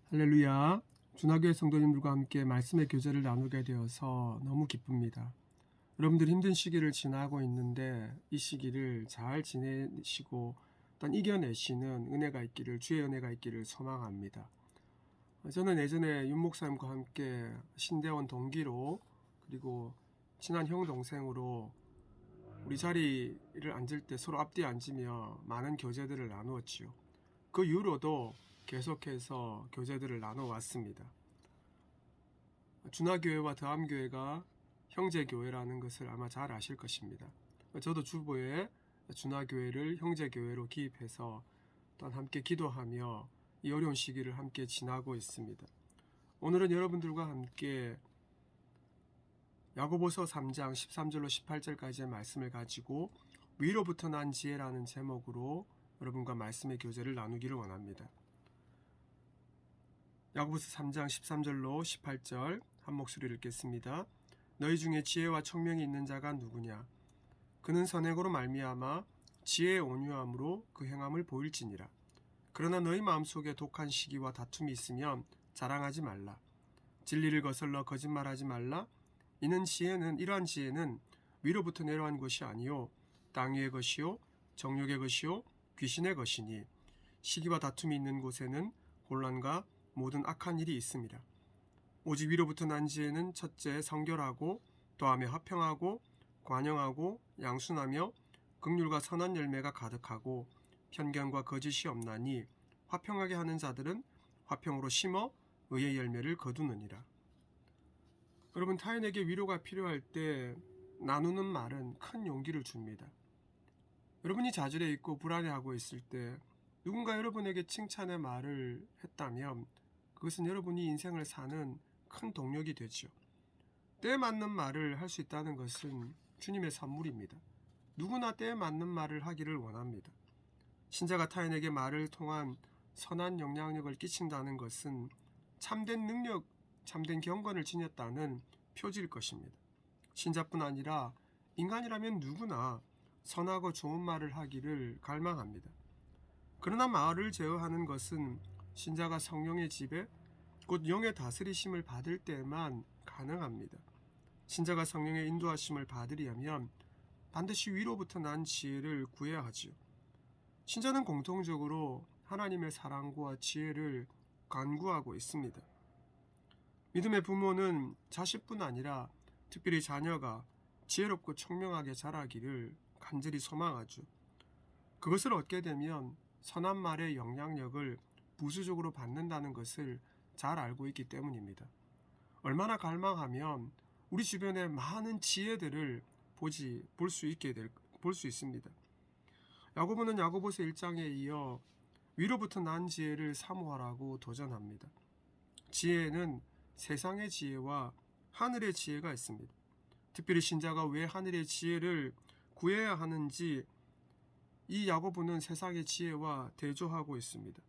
할렐루야. 준하교회 성도님들과 함께 말씀의 교제를 나누게 되어서 너무 기쁩니다. 여러분들 힘든 시기를 지나고 있는데 이 시기를 잘 지내시고 또 이겨내시는 은혜가 있기를, 주의 은혜가 있기를 소망합니다. 저는 예전에 윤 목사님과 함께 신대원 동기로, 그리고 친한 형 동생으로 우리 자리를 앉을 때 서로 앞뒤 앉으며 많은 교제들을 나누었지요. 그 이후로도 계속해서 교제들을 나눠왔습니다. 준하교회와 더암교회가 형제교회라는 것을 아마 잘 아실 것입니다. 저도 주보에 준하교회를 형제교회로 기입해서 또한 함께 기도하며 이 어려운 시기를 함께 지나고 있습니다. 오늘은 여러분들과 함께 야고보서 3장 13절로 18절까지의 말씀을 가지고 위로부터 난 지혜라는 제목으로 여러분과 말씀의 교제를 나누기를 원합니다. 야고보서 3장 13절로 18절 한 목소리를 읽겠습니다. 너희 중에 지혜와 총명이 있는 자가 누구냐? 그는 선행으로 말미암아 지혜의 온유함으로 그 행함을 보일지니라. 그러나 너희 마음속에 독한 시기와 다툼이 있으면 자랑하지 말라. 진리를 거슬러 거짓말하지 말라. 이는 이러한 지혜는 위로부터 내려온 것이 아니요 땅 위의 것이요 정욕의 것이요 귀신의 것이니 시기와 다툼이 있는 곳에는 혼란과 모든 악한 일이 있습니다. 오직 위로부터 난 지혜는 첫째 성결하고 또하며 화평하고 관영하고 양순하며 긍휼과 선한 열매가 가득하고 편견과 거짓이 없나니 화평하게 하는 자들은 화평으로 심어 의의 열매를 거두느니라. 여러분, 타인에게 위로가 필요할 때 나누는 말은 큰 용기를 줍니다. 여러분이 좌절해 있고 불안해하고 있을 때 누군가 여러분에게 칭찬의 말을 했다면 그것은 여러분이 인생을 사는 큰 동력이 되죠. 때에 맞는 말을 할 수 있다는 것은 주님의 선물입니다. 누구나 때에 맞는 말을 하기를 원합니다. 신자가 타인에게 말을 통한 선한 영향력을 끼친다는 것은 참된 능력, 참된 경건을 지녔다는 표지일 것입니다. 신자뿐 아니라 인간이라면 누구나 선하고 좋은 말을 하기를 갈망합니다. 그러나 말을 제어하는 것은 신자가 성령의 지배, 곧 영의 다스리심을 받을 때만 가능합니다. 신자가 성령의 인도하심을 받으려면 반드시 위로부터 난 지혜를 구해야 하지요. 신자는 공통적으로 하나님의 사랑과 지혜를 간구하고 있습니다. 믿음의 부모는 자식뿐 아니라 특별히 자녀가 지혜롭고 총명하게 자라기를 간절히 소망하죠. 그것을 얻게 되면 선한 말의 영향력을 부수적으로 받는다는 것을 잘 알고 있기 때문입니다. 얼마나 갈망하면 우리 주변에 많은 지혜들을 볼 수 있습니다. 야고보는 야고보서 1장에 이어 위로부터 난 지혜를 사모하라고 도전합니다. 지혜에는 세상의 지혜와 하늘의 지혜가 있습니다. 특별히 신자가 왜 하늘의 지혜를 구해야 하는지 이 야고보는 세상의 지혜와 대조하고 있습니다.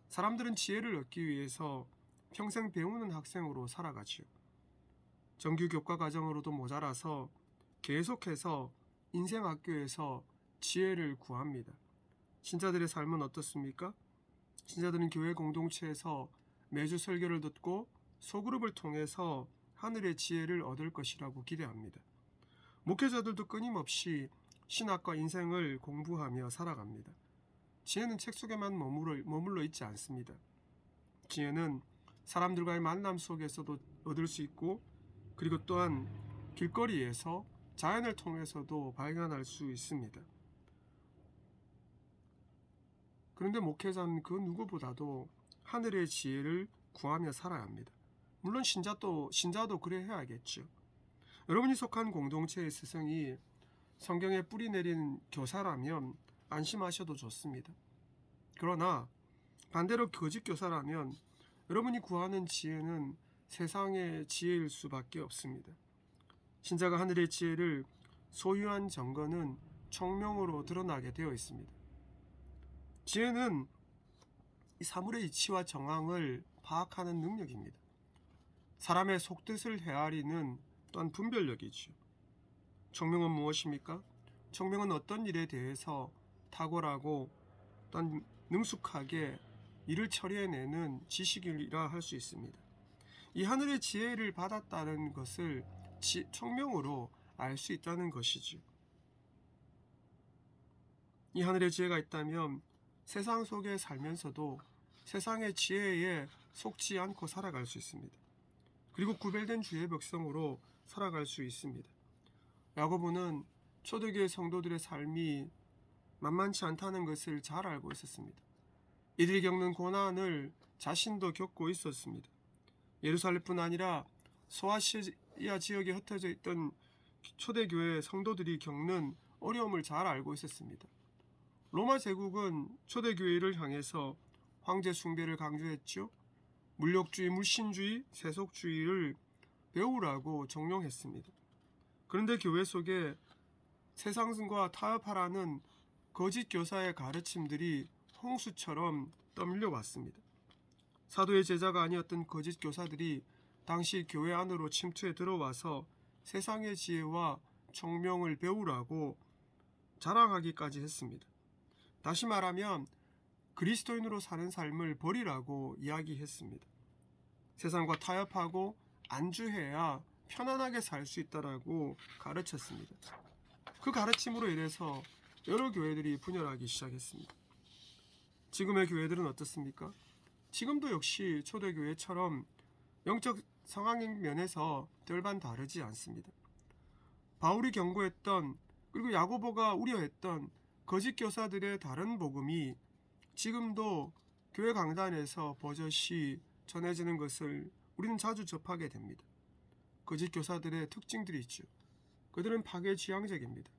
사람들은 지혜를 얻기 위해서 평생 배우는 학생으로 살아가지요. 정규 교과 과정으로도 모자라서 계속해서 인생학교에서 지혜를 구합니다. 신자들의 삶은 어떻습니까? 신자들은 교회 공동체에서 매주 설교를 듣고 소그룹을 통해서 하늘의 지혜를 얻을 것이라고 기대합니다. 목회자들도 끊임없이 신학과 인생을 공부하며 살아갑니다. 지혜는 책 속에만 머물러 있지 않습니다. 지혜는 사람들과의 만남 속에서도 얻을 수 있고, 그리고 또한 길거리에서 자연을 통해서도 발견할 수 있습니다. 그런데 목회자는 그 누구보다도 하늘의 지혜를 구하며 살아야 합니다. 물론 신자도 그래 해야겠죠. 여러분이 속한 공동체의 스승이 성경에 뿌리 내린 교사라면 안심하셔도 좋습니다. 그러나 반대로 거짓 교사라면 여러분이 구하는 지혜는 세상의 지혜일 수밖에 없습니다. 신자가 하늘의 지혜를 소유한 증거는 총명으로 드러나게 되어 있습니다. 지혜는 이 사물의 이치와 정황을 파악하는 능력입니다. 사람의 속뜻을 헤아리는 또한 분별력이지요. 총명은 무엇입니까? 총명은 어떤 일에 대해서 탁월하고 또한 능숙하게 이를 처리해내는 지식이라 할 수 있습니다. 이 하늘의 지혜를 받았다는 것을 총명으로 알 수 있다는 것이죠. 이 하늘의 지혜가 있다면 세상 속에 살면서도 세상의 지혜에 속지 않고 살아갈 수 있습니다. 그리고 구별된 주의 백성으로 살아갈 수 있습니다. 야고보는 초대교회 성도들의 삶이 만만치 않다는 것을 잘 알고 있었습니다. 이들이 겪는 고난을 자신도 겪고 있었습니다. 예루살렘뿐 아니라 소아시아 지역에 흩어져 있던 초대교회 성도들이 겪는 어려움을 잘 알고 있었습니다. 로마 제국은 초대교회를 향해서 황제 숭배를 강조했죠. 물욕주의, 물신주의, 세속주의를 배우라고 종용했습니다. 그런데 교회 속에 세상과 타협하라는 거짓 교사의 가르침들이 홍수처럼 떠밀려왔습니다. 사도의 제자가 아니었던 거짓 교사들이 당시 교회 안으로 침투해 들어와서 세상의 지혜와 총명을 배우라고 자랑하기까지 했습니다. 다시 말하면 그리스도인으로 사는 삶을 버리라고 이야기했습니다. 세상과 타협하고 안주해야 편안하게 살 수 있다라고 가르쳤습니다. 그 가르침으로 인해서 여러 교회들이 분열하기 시작했습니다. 지금의 교회들은 어떻습니까? 지금도 역시 초대교회처럼 영적 상황의 면에서 별반 다르지 않습니다. 바울이 경고했던, 그리고 야고보가 우려했던 거짓 교사들의 다른 복음이 지금도 교회 강단에서 버젓이 전해지는 것을 우리는 자주 접하게 됩니다. 거짓 교사들의 특징들이 있죠. 그들은 파괴지향적입니다.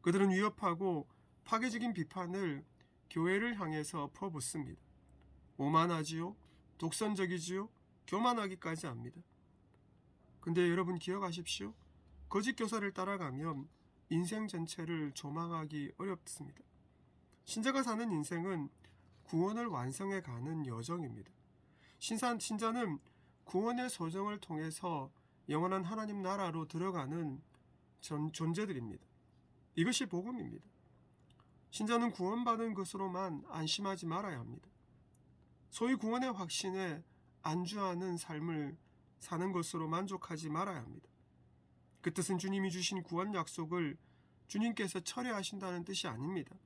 그들은 위협하고 파괴적인 비판을 교회를 향해서 퍼붓습니다. 오만하지요, 독선적이지요, 교만하기까지 합니다. 근데 여러분 기억하십시오. 거짓 교사를 따라가면 인생 전체를 조망하기 어렵습니다. 신자가 사는 인생은 구원을 완성해 가는 여정입니다. 신자는 구원의 소정을 통해서 영원한 하나님 나라로 들어가는 존재들입니다. 이것이 복음입니다. 신자는 구원받은 것으로만 안심하지 말아야 합니다. 소위 구원의 확신에 안주하는 삶을 사는 것으로 만족하지 말아야 합니다. 그 뜻은 주님이 주신 구원 약속을 주님께서 철회하신다는 뜻이 아닙니다.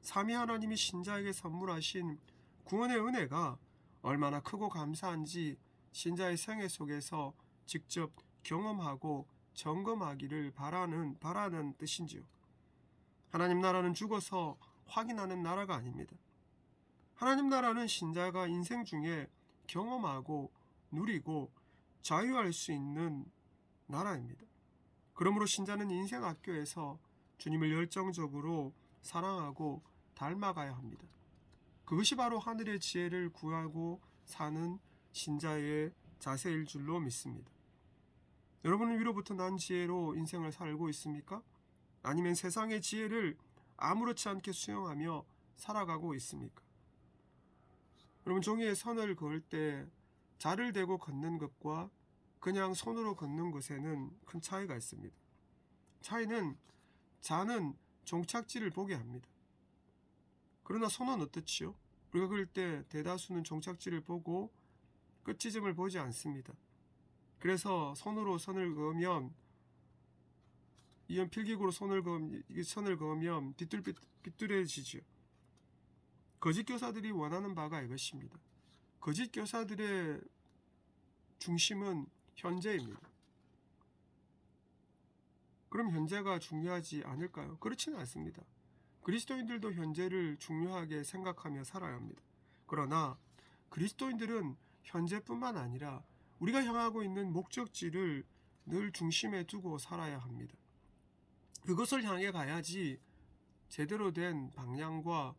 삼위 하나님이 신자에게 선물하신 구원의 은혜가 얼마나 크고 감사한지 신자의 생애 속에서 직접 경험하고 점검하기를 바라는 뜻인지요. 하나님 나라는 죽어서 확인하는 나라가 아닙니다. 하나님 나라는 신자가 인생 중에 경험하고 누리고 자유할 수 있는 나라입니다. 그러므로 신자는 인생 학교에서 주님을 열정적으로 사랑하고 닮아가야 합니다. 그것이 바로 하늘의 지혜를 구하고 사는 신자의 자세일 줄로 믿습니다. 여러분은 위로부터 난 지혜로 인생을 살고 있습니까? 아니면 세상의 지혜를 아무렇지 않게 수용하며 살아가고 있습니까? 여러분, 종이에 선을 그을 때 자를 대고 걷는 것과 그냥 손으로 걷는 것에는 큰 차이가 있습니다. 차이는 자는 종착지를 보게 합니다. 그러나 손은 어떻지요? 우리가 그럴 때 대다수는 종착지를 보고 끝지점을 보지 않습니다. 그래서 손으로 선을 그으면 이런 필기구로 선을 그으면 비뚤어지죠. 거짓 교사들이 원하는 바가 이것입니다. 거짓 교사들의 중심은 현재입니다. 그럼 현재가 중요하지 않을까요? 그렇지는 않습니다. 그리스도인들도 현재를 중요하게 생각하며 살아야 합니다. 그러나 그리스도인들은 현재뿐만 아니라 우리가 향하고 있는 목적지를 늘 중심에 두고 살아야 합니다. 그것을 향해 가야지 제대로 된 방향과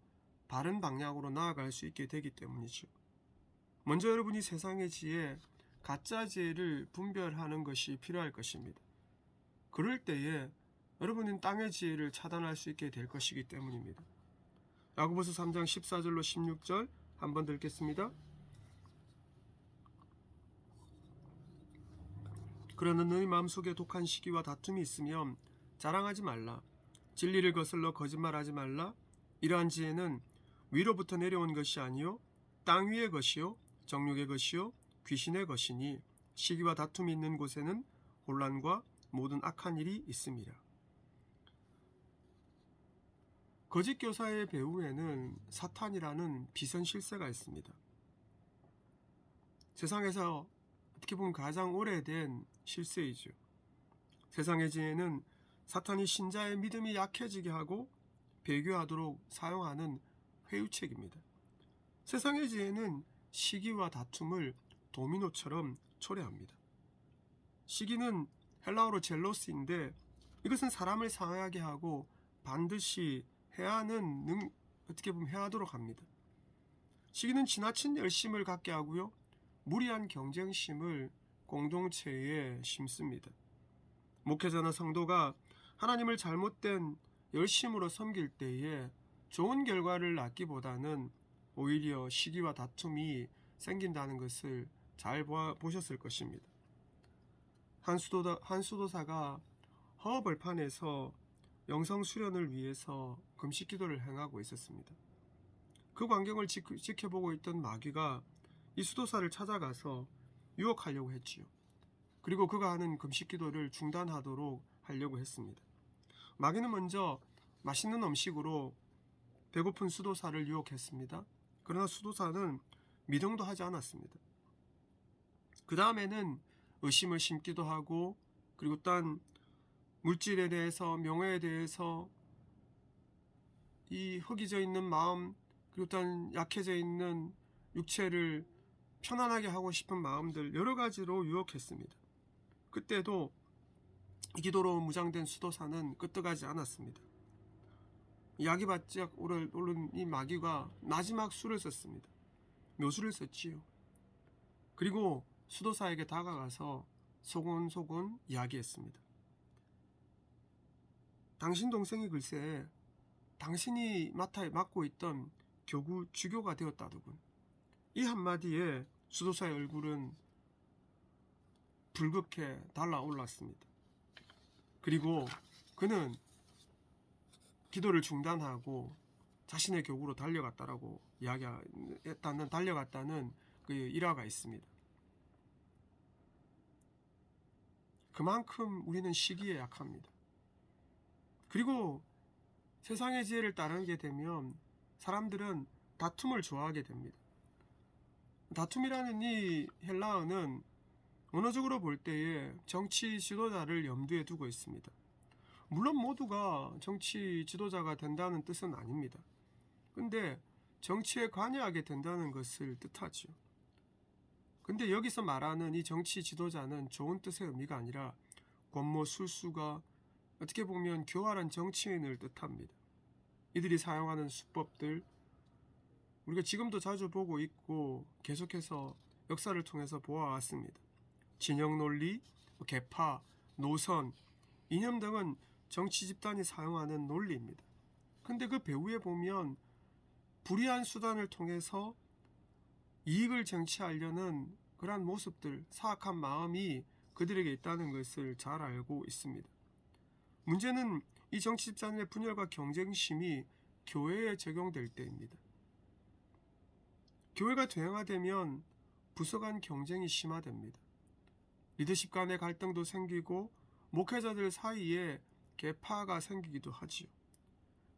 바른 방향으로 나아갈 수 있게 되기 때문이죠. 먼저 여러분이 세상의 지혜, 가짜 지혜를 분별하는 것이 필요할 것입니다. 그럴 때에 여러분은 땅의 지혜를 차단할 수 있게 될 것이기 때문입니다. 야고보서 3장 14절로 16절 한번 읽겠습니다. 그러나 너희 마음속에 독한 시기와 다툼이 있으면 자랑하지 말라. 진리를 거슬러 거짓말하지 말라. 이러한 지혜는 위로부터 내려온 것이 아니요 땅 위의 것이요 정욕의 것이요 귀신의 것이니 시기와 다툼이 있는 곳에는 혼란과 모든 악한 일이 있음이라. 거짓 교사의 배후에는 사탄이라는 비선 실세가 있습니다. 세상에서 어떻게 보면 가장 오래된 실세이죠. 세상의 지혜는 사탄이 신자의 믿음이 약해지게 하고 배교하도록 사용하는 회유책입니다. 세상의 지혜는 시기와 다툼을 도미노처럼 초래합니다. 시기는 헬라어로 젤로스인데 이것은 사람을 상하게 하고 반드시 해야 하는 어떻게 보면 해하도록 합니다. 시기는 지나친 열심을 갖게 하고요. 무리한 경쟁심을 공동체에 심습니다. 목회자나 성도가 하나님을 잘못된 열심으로 섬길 때에 좋은 결과를 낳기보다는 오히려 시기와 다툼이 생긴다는 것을 잘 보셨을 것입니다. 한 수도사가 허허벌판에서 영성 수련을 위해서 금식 기도를 행하고 있었습니다. 그 광경을 지켜보고 있던 마귀가 이 수도사를 찾아가서 유혹하려고 했지요. 그리고 그가 하는 금식 기도를 중단하도록 하려고 했습니다. 마귀는 먼저 맛있는 음식으로 배고픈 수도사를 유혹했습니다. 그러나 수도사는 미동도 하지 않았습니다. 그 다음에는 의심을 심기도 하고 그리고 딴 물질에 대해서 명예에 대해서 이 허기져 있는 마음 그리고 딴 약해져 있는 육체를 편안하게 하고 싶은 마음들 여러 가지로 유혹했습니다. 그때도 이 기도로 무장된 수도사는 끄떡하지 않았습니다. 약이 바짝 오른 이 마귀가 마지막 수를 썼습니다. 묘수를 썼지요. 그리고 수도사에게 다가가서 소곤소곤 이야기했습니다. 당신 동생이 글쎄 당신이 맡고 있던 교구 주교가 되었다더군. 이 한마디에 수도사의 얼굴은 붉게 달아올랐습니다. 그리고 그는 기도를 중단하고 자신의 교구로 달려갔다는 그 일화가 있습니다. 그만큼 우리는 시기에 약합니다. 그리고 세상의 지혜를 따르게 되면 사람들은 다툼을 좋아하게 됩니다. 다툼이라는 이 헬라어는 언어적으로 볼 때에 정치 지도자를 염두에 두고 있습니다. 물론 모두가 정치 지도자가 된다는 뜻은 아닙니다. 근데 정치에 관여하게 된다는 것을 뜻하죠. 근데 여기서 말하는 이 정치 지도자는 좋은 뜻의 의미가 아니라 권모 술수가 어떻게 보면 교활한 정치인을 뜻합니다. 이들이 사용하는 수법들 우리가 지금도 자주 보고 있고 계속해서 역사를 통해서 보아왔습니다. 진영 논리, 계파, 노선, 이념 등은 정치 집단이 사용하는 논리입니다. 근데 그 배후에 보면 불의한 수단을 통해서 이익을 쟁취하려는 그러한 모습들, 사악한 마음이 그들에게 있다는 것을 잘 알고 있습니다. 문제는 이 정치 집단의 분열과 경쟁심이 교회에 적용될 때입니다. 교회가 대형화되면 부서 간 경쟁이 심화됩니다. 리더십 간의 갈등도 생기고 목회자들 사이에 계파가 생기기도 하지요.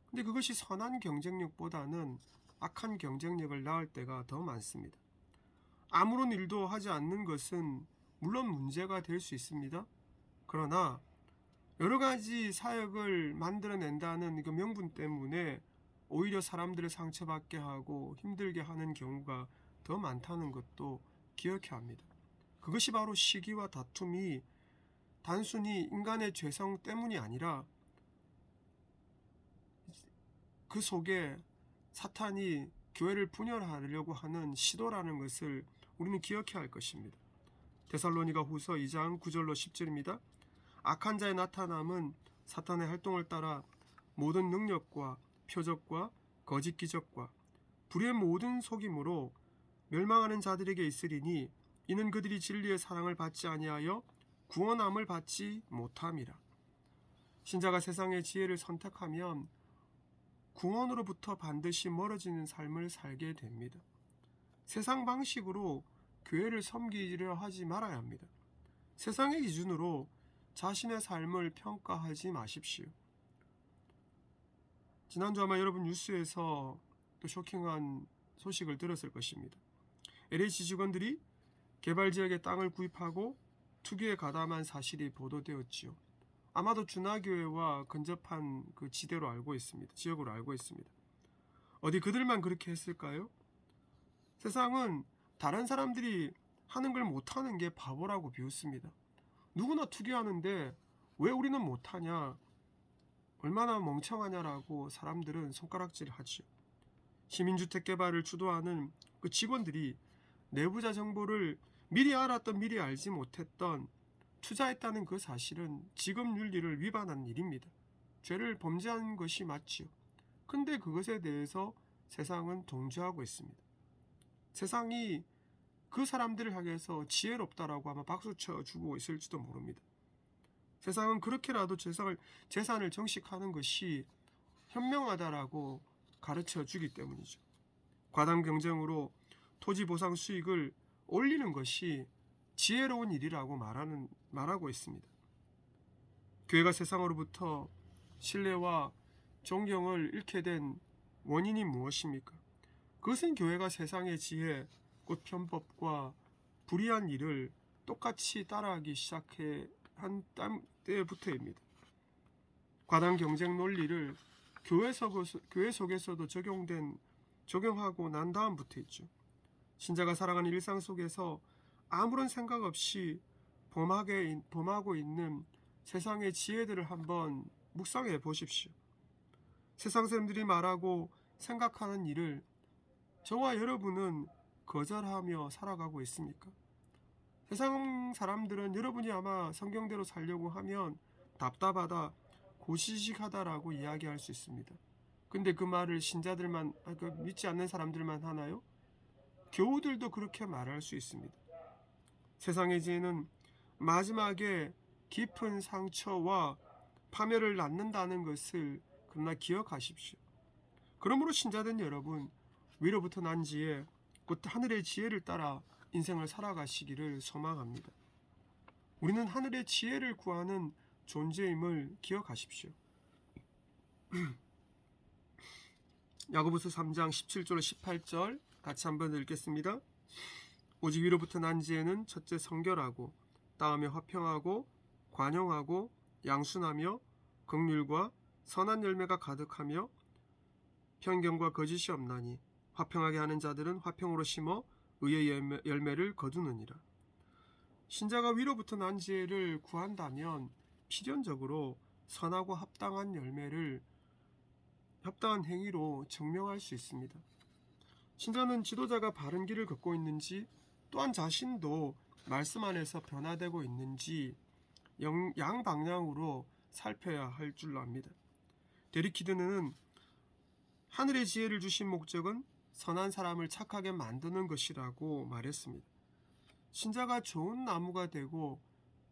근데 그것이 선한 경쟁력보다는 악한 경쟁력을 낳을 때가 더 많습니다. 아무런 일도 하지 않는 것은 물론 문제가 될 수 있습니다. 그러나 여러 가지 사역을 만들어낸다는 그 명분 때문에 오히려 사람들을 상처받게 하고 힘들게 하는 경우가 더 많다는 것도 기억해야 합니다. 그것이 바로 시기와 다툼이 단순히 인간의 죄성 때문이 아니라 그 속에 사탄이 교회를 분열하려고 하는 시도라는 것을 우리는 기억해야 할 것입니다. 데살로니가 후서 2장 9절로 10절입니다. 악한 자의 나타남은 사탄의 활동을 따라 모든 능력과 표적과 거짓 기적과 불의 모든 속임으로 멸망하는 자들에게 있으리니 이는 그들이 진리의 사랑을 받지 아니하여 구원함을 받지 못함이라. 신자가 세상의 지혜를 선택하면 구원으로부터 반드시 멀어지는 삶을 살게 됩니다. 세상 방식으로 교회를 섬기려 하지 말아야 합니다. 세상의 기준으로 자신의 삶을 평가하지 마십시오. 지난주 아마 여러분 뉴스에서 또 쇼킹한 소식을 들었을 것입니다. LH 직원들이 개발지역의 땅을 구입하고 투기에 가담한 사실이 보도되었지요. 아마도 준하교회와 근접한 그 지역으로 알고 있습니다. 어디 그들만 그렇게 했을까요? 세상은 다른 사람들이 하는 걸 못하는 게 바보라고 비웃습니다. 누구나 투기하는데 왜 우리는 못하냐? 얼마나 멍청하냐라고 사람들은 손가락질하지요. 시민주택 개발을 주도하는 그 직원들이 내부자 정보를 미리 알았던 미리 알지 못했던 투자했다는 그 사실은 직업 윤리를 위반한 일입니다. 죄를 범죄한 것이 맞지요. 근데 그것에 대해서 세상은 동조하고 있습니다. 세상이 그 사람들을 향해서 지혜롭다라고 아마 박수 쳐주고 있을지도 모릅니다. 세상은 그렇게라도 재산을 정식하는 것이 현명하다라고 가르쳐 주기 때문이죠. 과당 경쟁으로 토지 보상 수익을 올리는 것이 지혜로운 일이라고 말하고 있습니다. 교회가 세상으로부터 신뢰와 존경을 잃게 된 원인이 무엇입니까? 그것은 교회가 세상의 지혜, 곧 편법과 불의한 일을 똑같이 따라하기 시작한 때부터입니다. 과당 경쟁 논리를 교회 속에서도 적용하고 난 다음부터있죠. 신자가 살아가는 일상 속에서 아무런 생각 없이 범하고 있는 세상의 지혜들을 한번 묵상해 보십시오. 세상 사람들이 말하고 생각하는 일을 저와 여러분은 거절하며 살아가고 있습니까? 세상 사람들은 여러분이 아마 성경대로 살려고 하면 답답하다, 고시식하다라고 이야기할 수 있습니다. 근데 그 말을 신자들만, 믿지 않는 사람들만 하나요? 교우들도 그렇게 말할 수 있습니다. 세상의 지혜는 마지막에 깊은 상처와 파멸을 낳는다는 것을 그러나 기억하십시오. 그러므로 신자된 여러분, 위로부터 난 지혜, 곧 하늘의 지혜를 따라 인생을 살아가시기를 소망합니다. 우리는 하늘의 지혜를 구하는 존재임을 기억하십시오. 야고보서 3장 17절 18절 같이 한번 읽겠습니다. 오직 위로부터 난 지혜는 첫째 성결하고 다음에 화평하고 관용하고 양순하며 긍휼과 선한 열매가 가득하며 편견과 거짓이 없나니 화평하게 하는 자들은 화평으로 심어 의의 열매를 거두느니라. 신자가 위로부터 난 지혜를 구한다면 필연적으로 선하고 합당한 행위로 증명할 수 있습니다. 신자는 지도자가 바른 길을 걷고 있는지 또한 자신도 말씀 안에서 변화되고 있는지 양방향으로 살펴야 할 줄로 압니다. 데리키드는 하늘의 지혜를 주신 목적은 선한 사람을 착하게 만드는 것이라고 말했습니다. 신자가 좋은 나무가 되고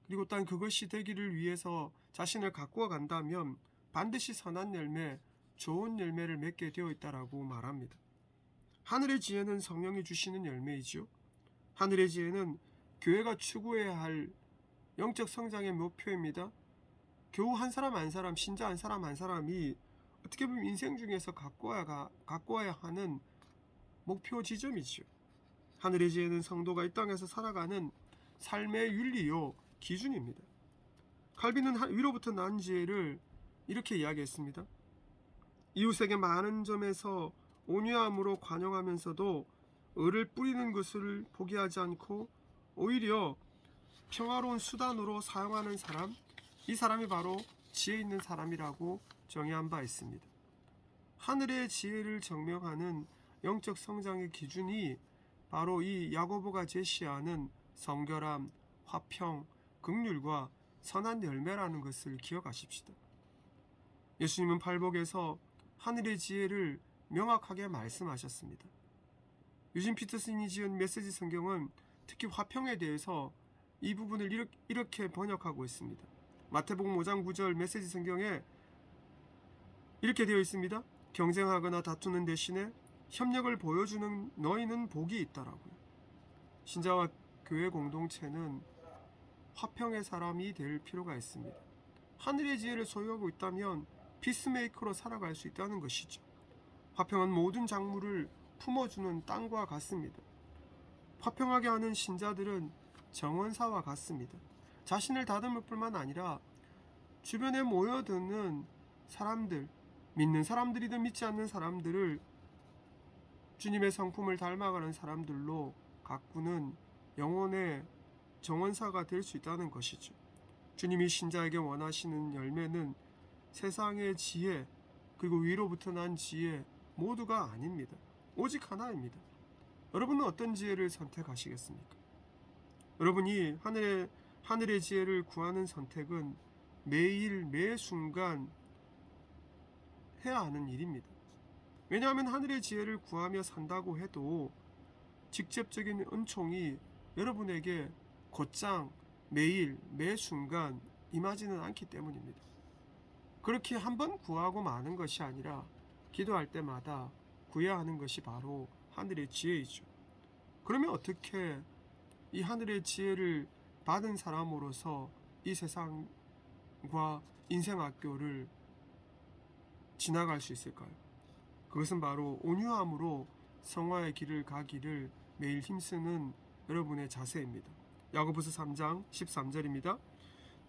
그리고 또한 그것이 되기를 위해서 자신을 가꾸어 간다면 반드시 선한 열매, 좋은 열매를 맺게 되어 있다라고 말합니다. 하늘의 지혜는 성령이 주시는 열매이지요. 하늘의 지혜는 교회가 추구해야 할 영적 성장의 목표입니다. 교우 한 사람 한 사람, 신자 한 사람이 어떻게 보면 인생 중에서 가꾸어야 하는 목표 지점이지요. 하늘의 지혜는 성도가 이 땅에서 살아가는 삶의 윤리요 기준입니다. 칼빈은 위로부터 난 지혜를 이렇게 이야기했습니다. 이웃에게 많은 점에서 온유함으로 관용하면서도 의를 뿌리는 것을 포기하지 않고 오히려 평화로운 수단으로 사용하는 사람, 이 사람이 바로 지혜 있는 사람이라고 정의한 바 있습니다. 하늘의 지혜를 증명하는 영적 성장의 기준이 바로 이 야고보가 제시하는 성결함, 화평, 긍휼과 선한 열매라는 것을 기억하십시다. 예수님은 팔복에서 하늘의 지혜를 명확하게 말씀하셨습니다. 유진 피터슨이 지은 메시지 성경은 특히 화평에 대해서 이 부분을 이렇게 번역하고 있습니다. 마태복음 5장 9절 메시지 성경에 이렇게 되어 있습니다. 경쟁하거나 다투는 대신에 협력을 보여주는 너희는 복이 있다라고요. 신자와 교회 공동체는 화평의 사람이 될 필요가 있습니다. 하늘의 지혜를 소유하고 있다면 피스메이커로 살아갈 수 있다는 것이죠. 화평은 모든 작물을 품어주는 땅과 같습니다. 화평하게 하는 신자들은 정원사와 같습니다. 자신을 다듬을 뿐만 아니라 주변에 모여드는 사람들, 믿는 사람들이든 믿지 않는 사람들을 주님의 성품을 닮아가는 사람들로 가꾸는 영혼의 정원사가 될 수 있다는 것이죠. 주님이 신자에게 원하시는 열매는 세상의 지혜 그리고 위로부터 난 지혜 모두가 아닙니다. 오직 하나입니다. 여러분은 어떤 지혜를 선택하시겠습니까? 여러분이 하늘의 지혜를 구하는 선택은 매일 매 순간 해야 하는 일입니다. 왜냐하면 하늘의 지혜를 구하며 산다고 해도 직접적인 은총이 여러분에게 곧장 매일 매 순간 임하지는 않기 때문입니다. 그렇게 한 번 구하고 마는 것이 아니라 기도할 때마다 구해야 하는 것이 바로 하늘의 지혜이죠. 그러면 어떻게 이 하늘의 지혜를 받은 사람으로서 이 세상과 인생학교를 지나갈 수 있을까요? 그것은 바로 온유함으로 성화의 길을 가기를 매일 힘쓰는 여러분의 자세입니다. 야고보서 3장 13절입니다.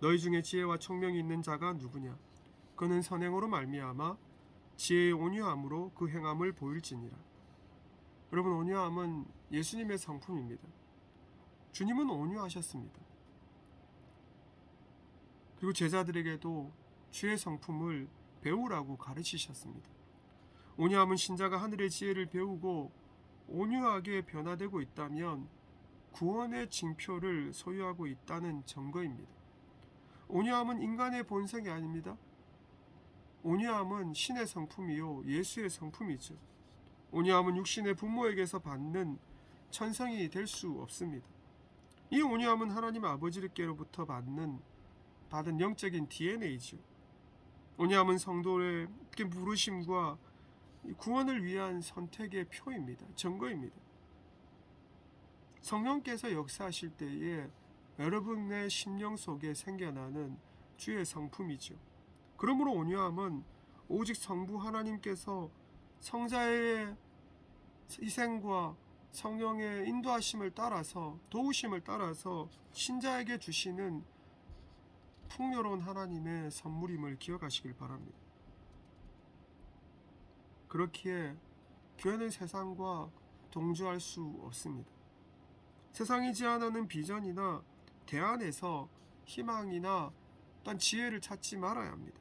너희 중에 지혜와 총명이 있는 자가 누구냐? 그는 선행으로 말미암아 지혜의 온유함으로 그 행함을 보일지니라. 여러분, 온유함은 예수님의 성품입니다. 주님은 온유하셨습니다. 그리고 제자들에게도 주의 성품을 배우라고 가르치셨습니다. 온유함은 신자가 하늘의 지혜를 배우고 온유하게 변화되고 있다면 구원의 징표를 소유하고 있다는 증거입니다. 온유함은 인간의 본성이 아닙니다. 온유함은 신의 성품이요 예수의 성품이죠. 온유함은 육신의 부모에게서 받는 천성이 될 수 없습니다. 이 온유함은 하나님 아버지께로부터 받은 영적인 DNA죠. 온유함은 성도의 부르심과 구원을 위한 선택의 표입니다. 증거입니다. 성령께서 역사하실 때에 여러분의 심령 속에 생겨나는 주의 성품이죠. 그러므로 온유함은 오직 성부 하나님께서 성자의 희생과 성령의 인도하심을 따라서 도우심을 따라서 신자에게 주시는 풍요로운 하나님의 선물임을 기억하시길 바랍니다. 그렇기에 교회는 세상과 동조할 수 없습니다. 세상이 제안하는 비전이나 대안에서 희망이나 또한 지혜를 찾지 말아야 합니다.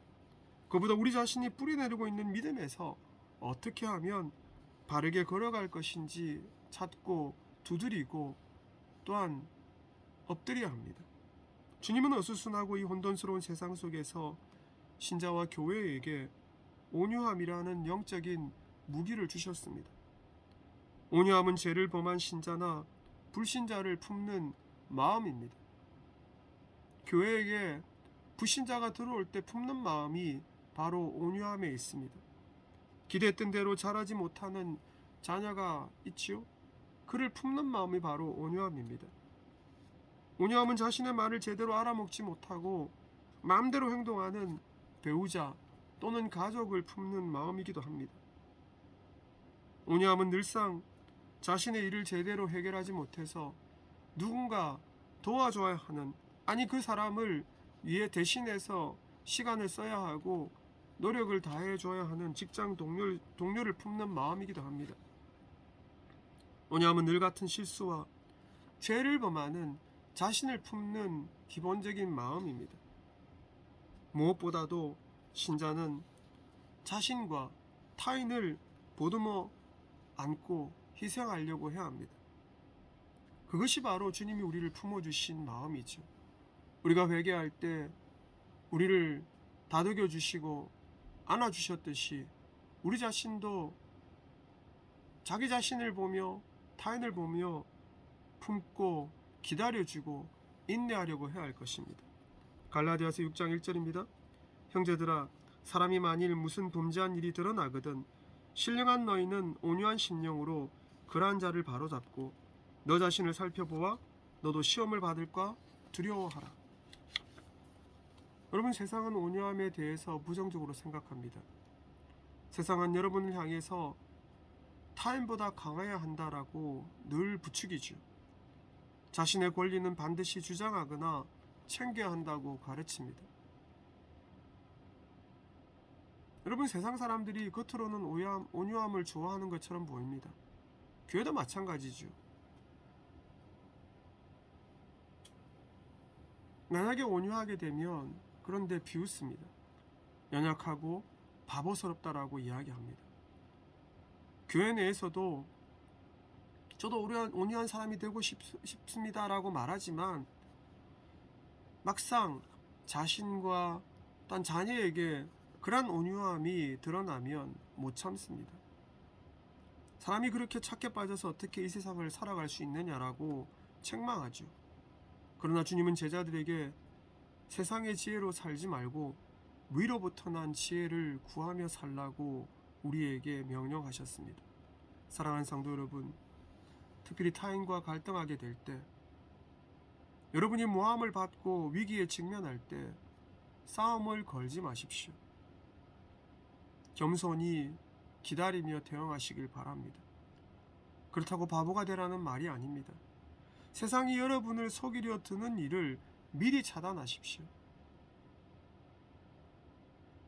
그보다 우리 자신이 뿌리내리고 있는 믿음에서 어떻게 하면 바르게 걸어갈 것인지 찾고 두드리고 또한 엎드려야 합니다. 주님은 어수선하고 이 혼돈스러운 세상 속에서 신자와 교회에게 온유함이라는 영적인 무기를 주셨습니다. 온유함은 죄를 범한 신자나 불신자를 품는 마음입니다. 교회에게 불신자가 들어올 때 품는 마음이 바로 온유함에 있습니다. 기대했던 대로 자라지 못하는 자녀가 있지요? 그를 품는 마음이 바로 온유함입니다. 온유함은 자신의 말을 제대로 알아먹지 못하고 마음대로 행동하는 배우자 또는 가족을 품는 마음이기도 합니다. 온유함은 늘상 자신의 일을 제대로 해결하지 못해서 누군가 도와줘야 하는, 아니 그 사람을 위해 대신해서 시간을 써야 하고 노력을 다해줘야 하는 직장 동료를 품는 마음이기도 합니다. 온유함은 늘 같은 실수와 죄를 범하는 자신을 품는 기본적인 마음입니다. 무엇보다도 신자는 자신과 타인을 보듬어 안고 희생하려고 해야 합니다. 그것이 바로 주님이 우리를 품어주신 마음이죠. 우리가 회개할 때 우리를 다독여 주시고 안아주셨듯이 우리 자신도 자기 자신을 보며 타인을 보며 품고 기다려주고 인내하려고 해야 할 것입니다. 갈라디아서 6장 1절입니다. 형제들아, 사람이 만일 무슨 범죄한 일이 드러나거든 신령한 너희는 온유한 심령으로 그러한 자를 바로잡고 너 자신을 살펴보아 너도 시험을 받을까 두려워하라. 여러분, 세상은 온유함에 대해서 부정적으로 생각합니다. 세상은 여러분을 향해서 타인보다 강해야 한다라고 늘 부추기죠. 자신의 권리는 반드시 주장하거나 챙겨야 한다고 가르칩니다. 여러분, 세상 사람들이 겉으로는 온유함을 좋아하는 것처럼 보입니다. 교회도 마찬가지죠. 만약에 온유하게 되면 그런데 비웃습니다. 연약하고 바보스럽다라고 이야기합니다. 교회 내에서도 저도 온유한 사람이 되고 싶습니다라고 말하지만 막상 자신과 또 자녀에게 그러한 온유함이 드러나면 못 참습니다. 사람이 그렇게 착해 빠져서 어떻게 이 세상을 살아갈 수 있느냐라고 책망하죠. 그러나 주님은 제자들에게 세상의 지혜로 살지 말고 위로부터 난 지혜를 구하며 살라고 우리에게 명령하셨습니다. 사랑하는 성도 여러분, 특별히 타인과 갈등하게 될 때, 여러분이 모함을 받고 위기에 직면할 때 싸움을 걸지 마십시오. 겸손히 기다리며 대응하시길 바랍니다. 그렇다고 바보가 되라는 말이 아닙니다. 세상이 여러분을 속이려 드는 일을 미리 차단하십시오.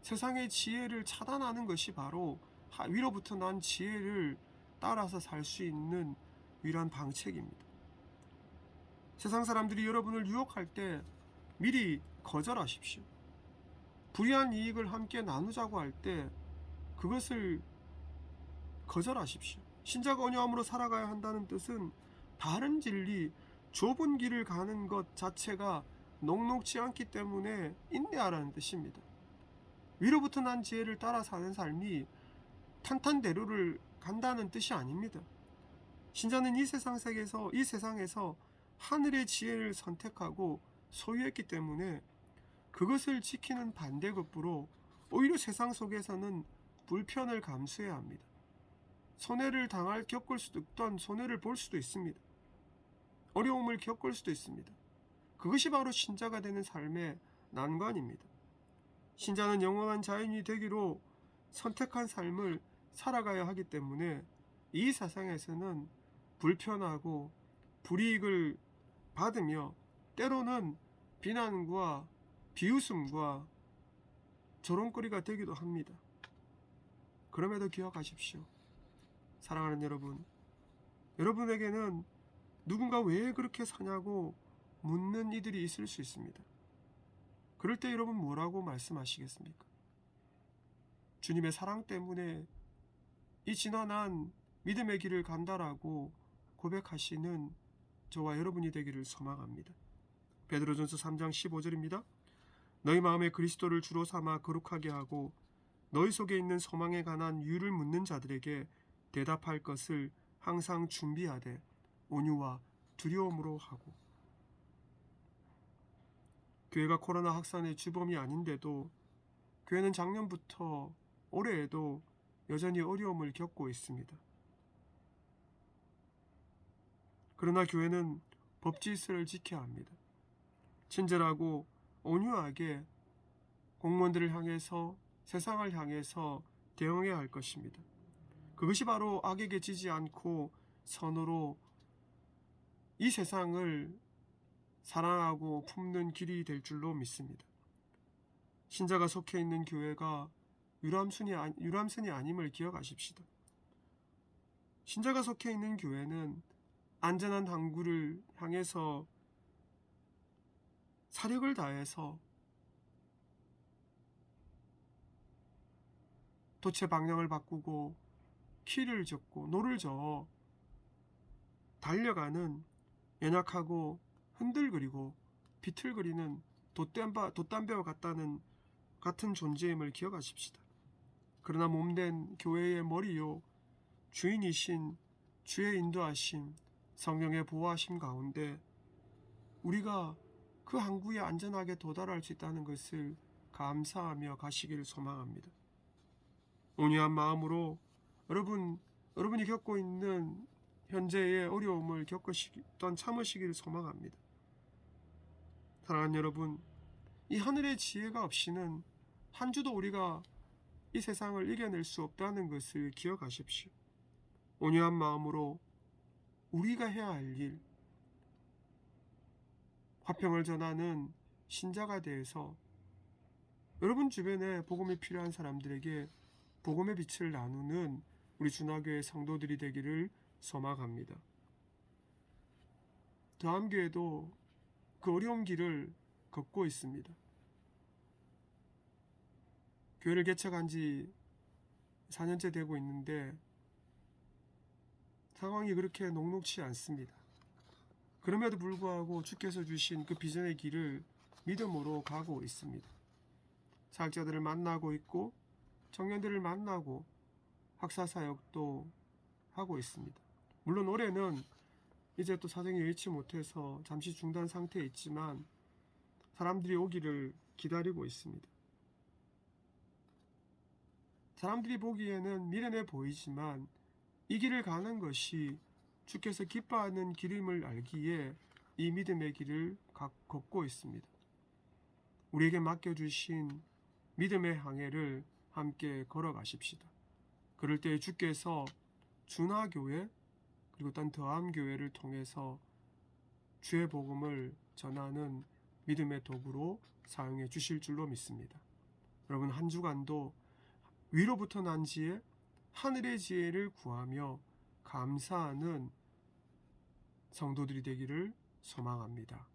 세상의 지혜를 차단하는 것이 바로 위로부터 난 지혜를 따라서 살 수 있는 유일한 방책입니다. 세상 사람들이 여러분을 유혹할 때 미리 거절하십시오. 불이한 이익을 함께 나누자고 할 때 그것을 거절하십시오. 신자가 온유함으로 살아가야 한다는 뜻은 바른 진리, 좁은 길을 가는 것 자체가 녹록지 않기 때문에 인내하라는 뜻입니다. 위로부터 난 지혜를 따라 사는 삶이 탄탄대로를 간다는 뜻이 아닙니다. 신자는 이 세상에서 하늘의 지혜를 선택하고 소유했기 때문에 그것을 지키는 반대급부로 오히려 세상 속에서는 불편을 감수해야 합니다. 손해를 겪을 수도 있던 손해를 볼 수도 있습니다. 어려움을 겪을 수도 있습니다. 그것이 바로 신자가 되는 삶의 난관입니다. 신자는 영원한 자연이 되기로 선택한 삶을 살아가야 하기 때문에 이 세상에서는 불편하고 불이익을 받으며 때로는 비난과 비웃음과 조롱거리가 되기도 합니다. 그럼에도 기억하십시오. 사랑하는 여러분, 여러분에게는 누군가 왜 그렇게 사냐고 묻는 이들이 있을 수 있습니다. 그럴 때 여러분 뭐라고 말씀하시겠습니까? 주님의 사랑 때문에 이 지난한 믿음의 길을 간다라고 고백하시는 저와 여러분이 되기를 소망합니다. 베드로전서 3장 15절입니다. 너희 마음에 그리스도를 주로 삼아 거룩하게 하고 너희 속에 있는 소망에 관한 이유를 묻는 자들에게 대답할 것을 항상 준비하되 온유와 두려움으로 하고. 교회가 코로나 확산의 주범이 아닌데도 교회는 작년부터 올해에도 여전히 어려움을 겪고 있습니다. 그러나 교회는 법질서를 지켜야 합니다. 친절하고 온유하게 공무원들을 향해서 세상을 향해서 대응해야 할 것입니다. 그것이 바로 악에게 지지 않고 선으로 이 세상을 사랑하고 품는 길이 될 줄로 믿습니다. 신자가 속해 있는 교회가 유람선이 아님을 기억하십시다. 신자가 속해 있는 교회는 안전한 항구를 향해서 사력을 다해서 도체 방향을 바꾸고 키를 젓고 노를 저어 달려가는 연약하고 흔들거리고 비틀거리는 돛담배와 같은 존재임을 기억하십시다. 그러나 몸된 교회의 머리요 주인이신 주의 인도하심, 성령의 보호하심 가운데 우리가 그 항구에 안전하게 도달할 수 있다는 것을 감사하며 가시기를 소망합니다. 온유한 마음으로 여러분이 겪고 있는 현재의 어려움을 겪으시던 참으시기를 소망합니다. 사랑하는 여러분, 이 하늘의 지혜가 없이는 한 주도 우리가 이 세상을 이겨낼 수 없다는 것을 기억하십시오. 온유한 마음으로 우리가 해야 할 일, 화평을 전하는 신자가 되어서 여러분 주변에 복음이 필요한 사람들에게 복음의 빛을 나누는 우리 준하교회 성도들이 되기를 소망합니다. 더함교회도 그 어려운 길을 걷고 있습니다. 교회를 개척한 지 4년째 되고 있는데 상황이 그렇게 녹록치 않습니다. 그럼에도 불구하고 주께서 주신 그 비전의 길을 믿음으로 가고 있습니다. 사역자들을 만나고 있고 청년들을 만나고 학사사역도 하고 있습니다. 물론 올해는 이제 또 사정이 여의치 못해서 잠시 중단 상태에 있지만 사람들이 오기를 기다리고 있습니다. 사람들이 보기에는 미련해 보이지만 이 길을 가는 것이 주께서 기뻐하는 길임을 알기에 이 믿음의 길을 걷고 있습니다. 우리에게 맡겨주신 믿음의 항해를 함께 걸어가십시다. 그럴 때 주께서 준하교회 그리고 또 더함교회를 통해서 주의 복음을 전하는 믿음의 도구로 사용해 주실 줄로 믿습니다. 여러분, 한 주간도 위로부터 난 지혜, 하늘의 지혜를 구하며 감사하는 성도들이 되기를 소망합니다.